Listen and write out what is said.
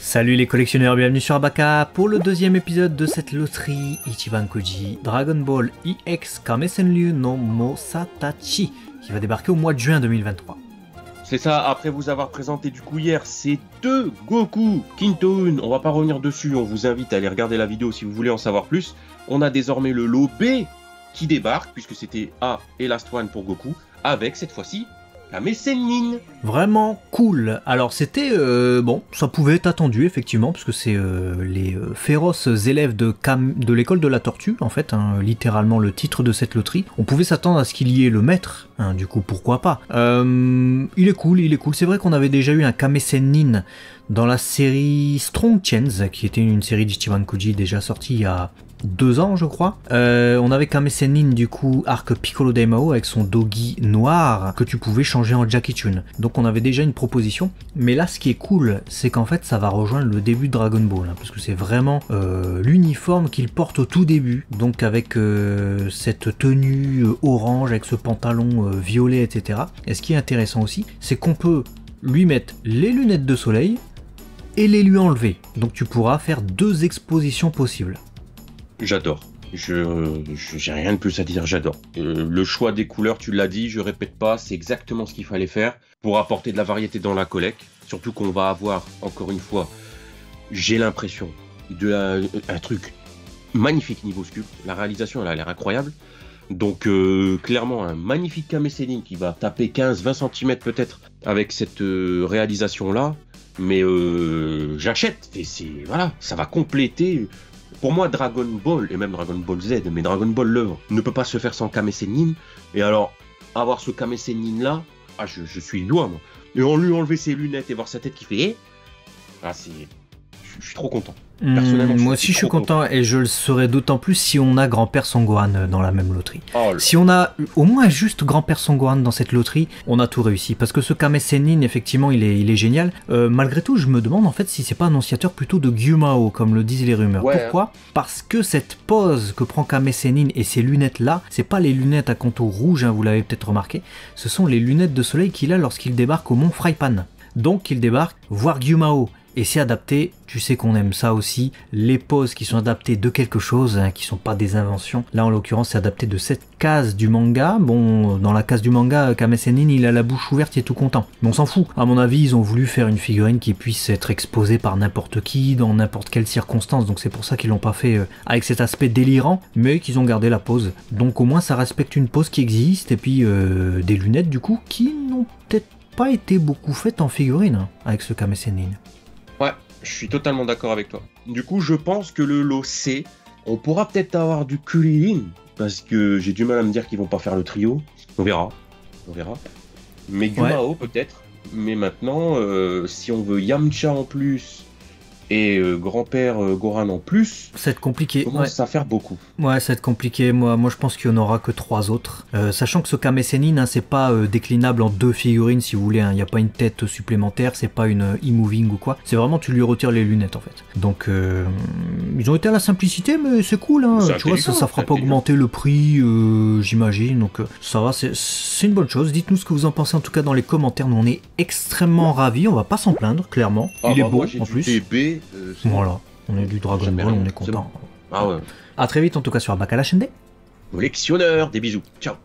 Salut les collectionneurs, bienvenue sur Abaka pour le deuxième épisode de cette loterie Ichiban Koji Dragon Ball EX Kame-senryu no Mosatachi qui va débarquer au mois de juin 2023. C'est ça, après vous avoir présenté du coup hier ces deux Goku Kintoon, on va pas revenir dessus, on vous invite à aller regarder la vidéo si vous voulez en savoir plus. On a désormais le lot B qui débarque, puisque c'était A et Last One pour Goku, avec cette fois-ci Kame-sennin. Vraiment cool. Alors c'était, bon, ça pouvait être attendu effectivement, parce que c'est les féroces élèves de l'école de la tortue, en fait, hein, littéralement le titre de cette loterie. On pouvait s'attendre à ce qu'il y ait le maître, hein, du coup pourquoi pas. Il est cool. C'est vrai qu'on avait déjà eu un Kame-sennin dans la série Strong Chains, qui était une série d'Ichiban Koji déjà sortie il y a 2 ans je crois. On avait Kame-sennin du coup arc Piccolo Daimao avec son dogi noir que tu pouvais changer en Jackie Chun. Donc on avait déjà une proposition, mais là ce qui est cool c'est qu'en fait ça va rejoindre le début de Dragon Ball, hein, parce que c'est vraiment l'uniforme qu'il porte au tout début, donc avec cette tenue orange avec ce pantalon violet, etc. Et ce qui est intéressant aussi c'est qu'on peut lui mettre les lunettes de soleil et les lui enlever, donc tu pourras faire 2 expositions possibles. J'adore. J'ai rien de plus à dire, j'adore. Le choix des couleurs, tu l'as dit, je répète pas, c'est exactement ce qu'il fallait faire pour apporter de la variété dans la collecte. Surtout qu'on va avoir, encore une fois, j'ai l'impression, un truc magnifique niveau sculpte. La réalisation, elle a l'air incroyable. Donc, clairement, un magnifique Kame-sennin qui va taper 15-20 cm peut-être avec cette réalisation-là. Mais j'achète, et voilà, ça va compléter. Pour moi, Dragon Ball, et même Dragon Ball Z, mais Dragon Ball l'œuvre, ne peut pas se faire sans Kame-sennin. Et alors, avoir ce Kame-sennin là, je suis loin, moi. Et on lui enlever ses lunettes et voir sa tête qui fait... je suis trop content. Personnellement, moi aussi je suis content et je le serai d'autant plus si on a Grand-Père Son Gohan dans la même loterie. Si on a au moins juste Grand-Père Son Gohan dans cette loterie, on a tout réussi. Parce que ce Kame-sennin, effectivement, il est génial. Malgré tout, je me demande en fait si c'est pas annonciateur plutôt de Gyumao, comme le disent les rumeurs. Ouais. Pourquoi ? Parce que cette pose que prend Kame-sennin et ces lunettes-là, c'est pas les lunettes à contour rouge, hein, vous l'avez peut-être remarqué, ce sont les lunettes de soleil qu'il a lorsqu'il débarque au Mont Fraipan. Donc il débarque voir Gyumao. Et c'est adapté, tu sais qu'on aime ça aussi, les poses qui sont adaptées de quelque chose, hein, qui sont pas des inventions. Là en l'occurrence c'est adapté de cette case du manga. Bon, dans la case du manga, Kame-sennin il a la bouche ouverte, il est tout content. Mais on s'en fout. À mon avis, ils ont voulu faire une figurine qui puisse être exposée par n'importe qui, dans n'importe quelle circonstance. Donc c'est pour ça qu'ils l'ont pas fait avec cet aspect délirant, mais qu'ils ont gardé la pose. Donc au moins ça respecte une pose qui existe, et puis des lunettes du coup qui n'ont peut-être pas été beaucoup faites en figurine, hein, avec ce Kame-sennin. Ouais, je suis totalement d'accord avec toi. Du coup, je pense que le lot C, on pourra peut-être avoir du Kuririn, parce que j'ai du mal à me dire qu'ils vont pas faire le trio. On verra. Mais Gyumao peut-être. Mais maintenant, si on veut Yamcha en plus et grand-père Gohan en plus, ça va être compliqué. Ça commence à faire beaucoup. Ouais, ça va être compliqué. Moi je pense qu'il n'y en aura que 3 autres. Sachant que ce Kame-sennin, hein, c'est pas déclinable en 2 figurines si vous voulez. Il n'y a pas une tête supplémentaire, c'est pas une e-moving ou quoi. C'est vraiment tu lui retires les lunettes en fait. Donc ils ont été à la simplicité, mais c'est cool. Hein. Tu vois, ça fera pas augmenter le prix, j'imagine. Donc ça va, c'est une bonne chose. Dites-nous ce que vous en pensez en tout cas dans les commentaires. Nous on est extrêmement ravis. On va pas s'en plaindre, clairement. Il est beau en plus. Voilà, on est du Dragon Ball, on est content. Ah ouais. A très vite en tout cas sur Abaka la chaîne des collectionneurs, des bisous, ciao.